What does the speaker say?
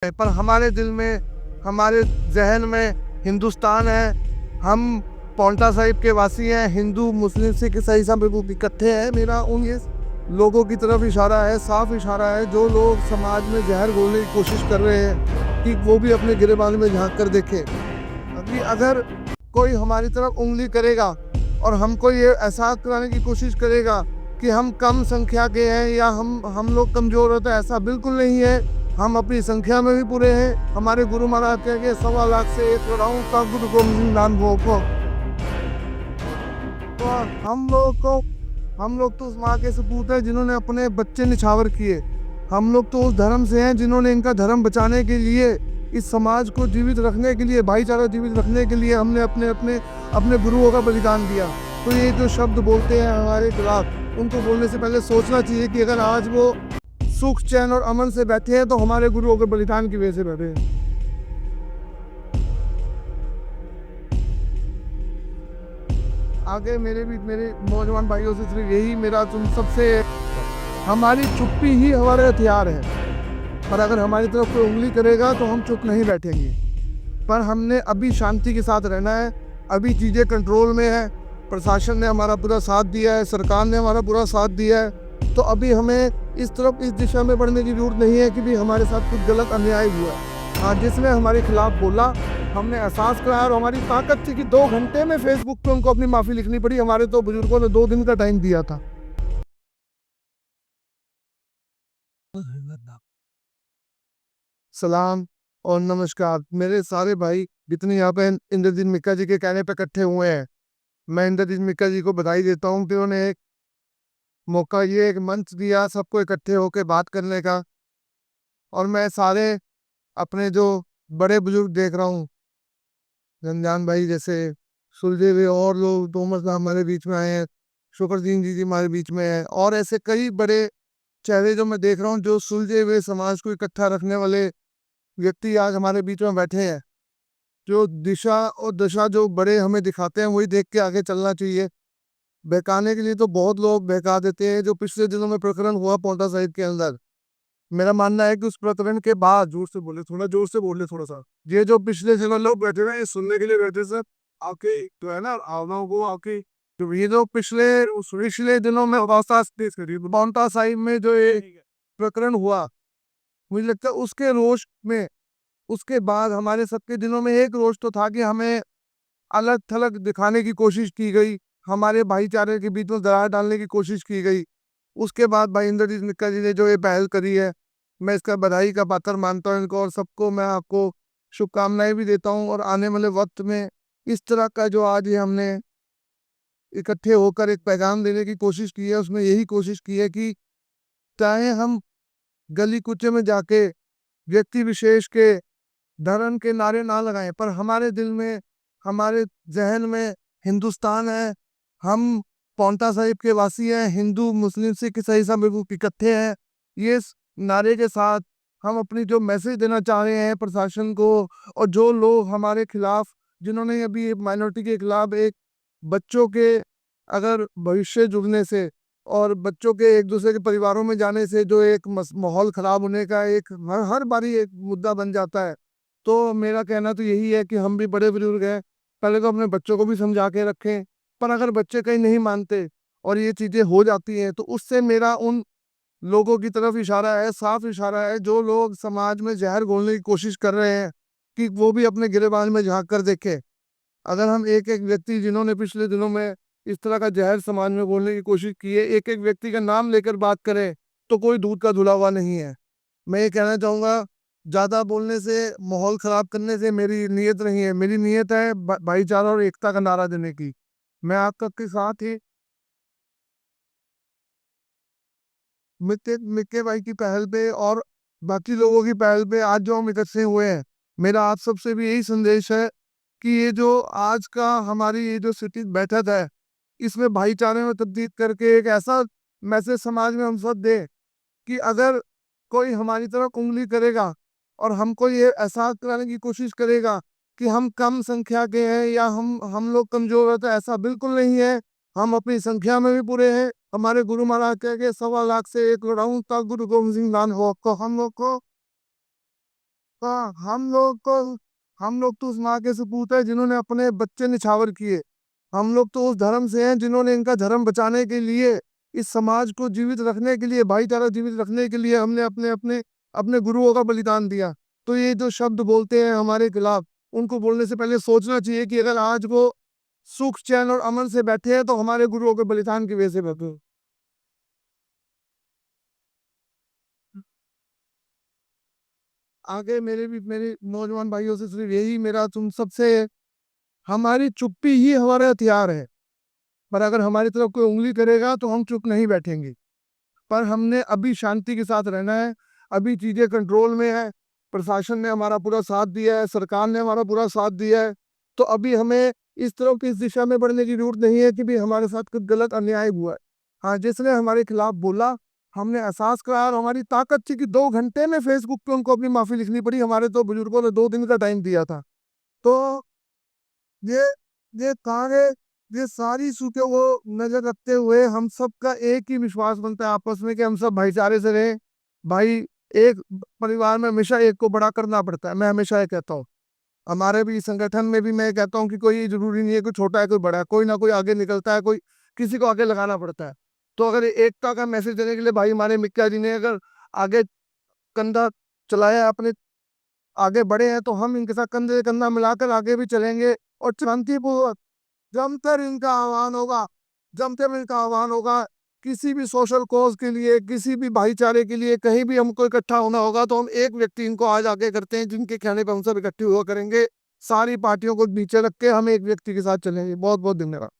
पर हमारे दिल में, हमारे जहन में हिंदुस्तान है। हम पांवटा साहिब के वासी हैं। हिंदू, मुस्लिम, सिख, ईसाई सब इकट्ठे हैं। मेरा उन ये लोगों की तरफ इशारा है, साफ इशारा है, जो लोग समाज में जहर घोलने की कोशिश कर रहे हैं कि वो भी अपने गिरेबान में झांक कर देखें। अभी अगर कोई हमारी तरफ उंगली करेगा और हमको ये एहसास कराने की कोशिश करेगा कि हम कम संख्या के हैं या हम लोग कमज़ोर होते हैं, ऐसा बिल्कुल नहीं है। हम अपनी संख्या में भी पूरे हैं। हमारे गुरु महाराज कहेंगे 1.25 लाख से 1 करोड़ का गुरु गोविंद नाम को। तो हम लोग तो उस माँ के सपूत हैं जिन्होंने अपने बच्चे निछावर किए। हम लोग तो उस धर्म से हैं जिन्होंने इनका धर्म बचाने के लिए, इस समाज को जीवित रखने के लिए, भाईचारा जीवित रखने के लिए हमने अपने अपने अपने गुरुओं का बलिदान दिया। तो ये जो शब्द बोलते हैं हमारे खिलाफ, उनको बोलने से पहले सोचना चाहिए कि अगर आज वो सुख, चैन और अमन से बैठे हैं तो हमारे गुरुओं के बलिदान की वजह से बैठे हैं। आगे मेरे नौजवान भाइयों से सिर्फ यही मेरा तुम सबसे, हमारी चुप्पी ही हमारा हथियार है। पर अगर हमारी तरफ कोई उंगली करेगा तो हम चुप नहीं बैठेंगे। पर हमने अभी शांति के साथ रहना है। अभी चीज़ें कंट्रोल में है। प्रशासन ने हमारा पूरा साथ दिया है, सरकार ने हमारा पूरा साथ दिया है। तो अभी हमें इस दिशा में बढ़ने की जरूरत नहीं है कि भी हमारे साथ कुछ गलत अन्याय हुआ है। हाँ, जिसने हमारे खिलाफ बोला, हमने एहसास कराया और हमारी ताकत थी कि 2 घंटे में फेसबुक पे उनको अपनी माफ़ी लिखनी पड़ी। हमारे तो बुजुर्गों ने 2 दिन का टाइम दिया था। सलाम और नमस्कार मेरे सारे भाई जितने यहाँ पे इंद्रजीत मिक्का जी के कहने पे इकट्ठे हुए हैं। मैं इंद्रजीत मिक्का जी को बधाई देता हूँ कि उन्होंने एक मौका, ये एक मंच दिया सबको इकट्ठे होकर बात करने का। और मैं सारे अपने जो बड़े बुजुर्ग देख रहा हूँ, रमजान भाई जैसे, सुलझे हुए और लोग, तोमर साहब हमारे बीच में आए हैं, शुक्रदीन जी हमारे बीच में है, और ऐसे कई बड़े चेहरे जो मैं देख रहा हूँ, जो सुलझे हुए समाज को इकट्ठा रखने वाले व्यक्ति आज हमारे बीच में बैठे हैं। जो दिशा और दशा जो बड़े हमें दिखाते हैं वही देख के आगे चलना चाहिए। बहकाने के लिए तो बहुत लोग बहका देते हैं। जो पिछले दिनों में प्रकरण हुआ पांवटा साहिब के अंदर, मेरा मानना है कि उस प्रकरण के बाद, जोर से बोले, थोड़ा जोर से बोले थोड़ा सा, ये जो पिछले दिनों लोग बैठे हुए हैं ये सुनने के लिए बैठे सर, आपके जो है ना आवनाओं को आपकी, जो ये जो पिछले दिनों में पांवटा साहिब में जो ये प्रकरण हुआ, मुझे लगता है उसके रोष में, उसके बाद हमारे सबके दिनों में एक रोष तो था कि हमें अलग थलग दिखाने की कोशिश की गई, हमारे भाईचारे के बीच में दरार डालने की कोशिश की गई। उसके बाद भाई इंद्रजीत मिक्का जी ने जो ये पहल करी है, मैं इसका बधाई का पात्र मानता हूँ इनको, और सबको मैं आपको शुभकामनाएं भी देता हूँ। और आने वाले वक्त में इस तरह का जो आज ये हमने इकट्ठे होकर एक पैगाम देने की कोशिश की है, उसमें यही कोशिश की है कि चाहे हम गली कुचे में जाके व्यक्ति विशेष के धर्म के नारे ना लगाएं, पर हमारे दिल में, हमारे जहन में हिंदुस्तान है। हम पांवटा साहिब के वासी हैं। हिंदू, मुस्लिम, सिख, ईसाई सब इकट्ठे हैं। ये नारे के साथ हम अपनी जो मैसेज देना चाह रहे हैं प्रशासन को, और जो लोग हमारे खिलाफ, जिन्होंने अभी माइनॉरिटी के खिलाफ एक बच्चों के अगर भविष्य जुड़ने से और बच्चों के एक दूसरे के परिवारों में जाने से जो एक माहौल खराब होने का एक हर बारी एक मुद्दा बन जाता है। तो मेरा कहना तो यही है कि हम भी बड़े बुजुर्ग हैं, पहले तो अपने बच्चों को भी समझा के रखें। पर अगर बच्चे कहीं नहीं मानते और ये चीज़ें हो जाती हैं, तो उससे मेरा उन लोगों की तरफ इशारा है, साफ इशारा है, जो लोग समाज में जहर घोलने की कोशिश कर रहे हैं कि वो भी अपने गिरेबान में झांक कर देखें। अगर हम एक एक व्यक्ति जिन्होंने पिछले दिनों में इस तरह का जहर समाज में घोलने की कोशिश की है, एक एक व्यक्ति का नाम लेकर बात करें, तो कोई दूध का धुला हुआ नहीं है। मैं ये कहना चाहूँगा, ज़्यादा बोलने से, माहौल ख़राब करने से मेरी नीयत नहीं है। मेरी नीयत है भाईचारा और एकता का नारा देने की। मैं आपका के साथ ही मिक्के भाई की पहल पे और बाकी लोगों की पहल पे आज जो हम इकट्ठे हुए हैं, मेरा आप सबसे भी यही संदेश है कि ये जो आज का हमारी ये जो सिटी बैठक है, इसमें भाईचारे में तब्दील करके एक ऐसा मैसेज समाज में हम सब दें कि अगर कोई हमारी तरफ उंगली करेगा और हमको ये एहसास कराने की कोशिश करेगा कि हम कम संख्या के हैं या हम लोग कमजोर हैं, तो ऐसा बिल्कुल नहीं है। हम अपनी संख्या में भी पूरे हैं। हमारे गुरु महाराज कह के 1.25 लाख से 1 करोड़ का गुरु गोविंद सिंह दान हो, को हम लोग को हाँ, हम लोग तो उस माँ के सपूत है जिन्होंने अपने बच्चे निछावर किए। हम लोग तो उस धर्म से हैं जिन्होंने इनका धर्म बचाने के लिए, इस समाज को जीवित रखने के लिए, भाईचारा जीवित रखने के लिए हमने अपने अपने अपने गुरुओं का बलिदान दिया। तो ये जो शब्द बोलते हैं हमारे खिलाफ, उनको बोलने से पहले सोचना चाहिए कि अगर आज वो सुख चैन और अमन से बैठे हैं तो हमारे गुरुओं के बलिदान की वजह से बैठे हैं। आगे मेरे नौजवान भाइयों से सिर्फ यही मेरा तुम सबसे, हमारी चुप्पी ही हमारा हथियार है। पर अगर हमारी तरफ कोई उंगली करेगा तो हम चुप नहीं बैठेंगे। पर हमने अभी शांति के साथ रहना है। अभी चीजें कंट्रोल में है। प्रशासन ने हमारा पूरा साथ दिया है, सरकार ने हमारा पूरा साथ दिया है। तो अभी हमें इस तरफ इस दिशा में बढ़ने की जरूरत नहीं है कि भी हमारे साथ कुछ गलत अन्याय हुआ है। हाँ, जिसने हमारे खिलाफ बोला, हमने एहसास कराया और हमारी ताकत थी कि 2 घंटे में फेसबुक पे उनको अपनी माफी लिखनी पड़ी। हमारे तो बुजुर्गों ने 2 दिन का टाइम दिया था। तो ये ये सारे ये सारी सूचो को नजर रखते हुए हम सबका एक ही विश्वास बनता है आपस में कि हम सब भाईचारे से रहें। भाई, एक परिवार में हमेशा एक को बड़ा करना पड़ता है। मैं हमेशा ये कहता हूँ, हमारे भी संगठन में भी मैं कहता हूँ कि कोई जरूरी नहीं है कोई छोटा है कोई बड़ा है, कोई ना कोई आगे निकलता है, कोई किसी को आगे लगाना पड़ता है। तो अगर एकता का मैसेज देने के लिए भाई हमारे मिक्का जी ने अगर आगे कंधा चलाया, अपने आगे बढ़े हैं, तो हम इनके साथ कंधे से कंधा मिलाकर आगे भी चलेंगे। और शांतिपूर्वक जमकर इनका आह्वान होगा, जमकर इनका आह्वान होगा। किसी भी सोशल कॉज के लिए, किसी भी भाईचारे के लिए कहीं भी हमको इकट्ठा होना होगा तो हम एक व्यक्ति इनको आज आगे करते हैं जिनके कहने पर हम सब इकट्ठे हुआ करेंगे। सारी पार्टियों को नीचे रख के हम एक व्यक्ति के साथ चलेंगे। बहुत बहुत धन्यवाद।